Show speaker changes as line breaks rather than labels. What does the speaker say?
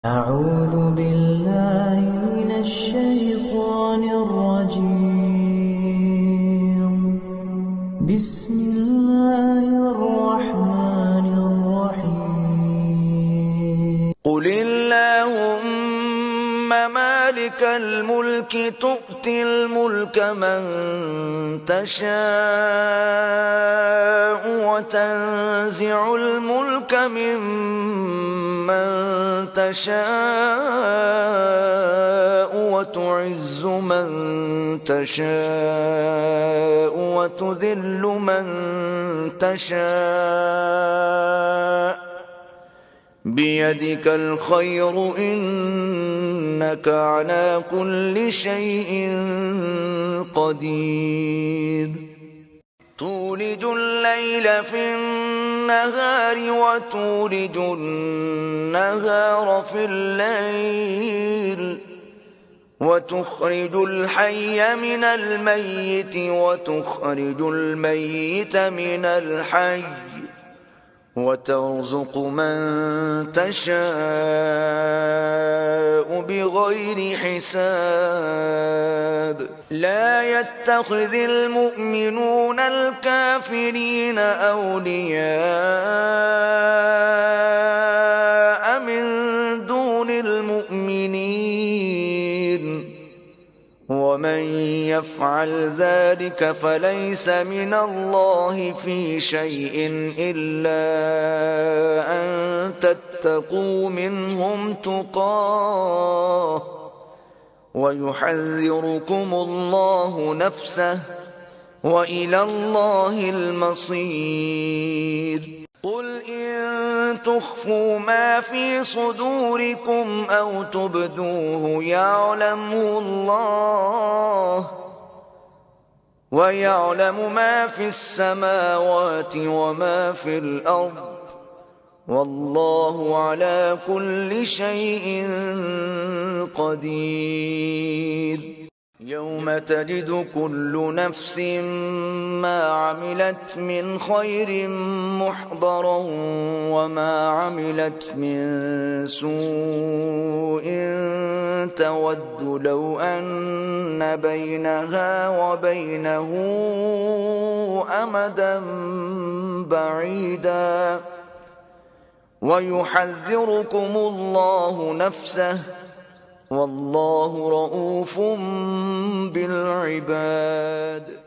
أعوذ بالله من الشيطان الرجيم. بسم الله الرحمن الرحيم.
قل اللهم مالك الملك تؤتي الملك من تشاء وتنزع الملك ممن تشاء وتعز من تشاء وتذل من تشاء بيدك الخير إنك على كل شيء قدير تولج الليل في النهار وتولج النهار في الليل وتخرج الحي من الميت وتخرج الميت من الحي وترزق من تشاء بغير حساب لا يتخذ المؤمنون الكافرين أولياء من دون المؤمنين ومن يفعل ذلك فليس من الله في شيء إلا أن تتقوا منهم تقاه ويحذركم الله نفسه وإلى الله المصير قل إن تخفوا ما في صدوركم أو تبدوه يعلمه الله ويعلم ما في السماوات وما في الأرض والله على كل شيء قدير يوم تجد كل نفس ما عملت من خير محضرا وما عملت من سوء تود لو أن بينها وبينه أمدا بعيدا ويحذركم الله نفسه والله رءوف بالعباد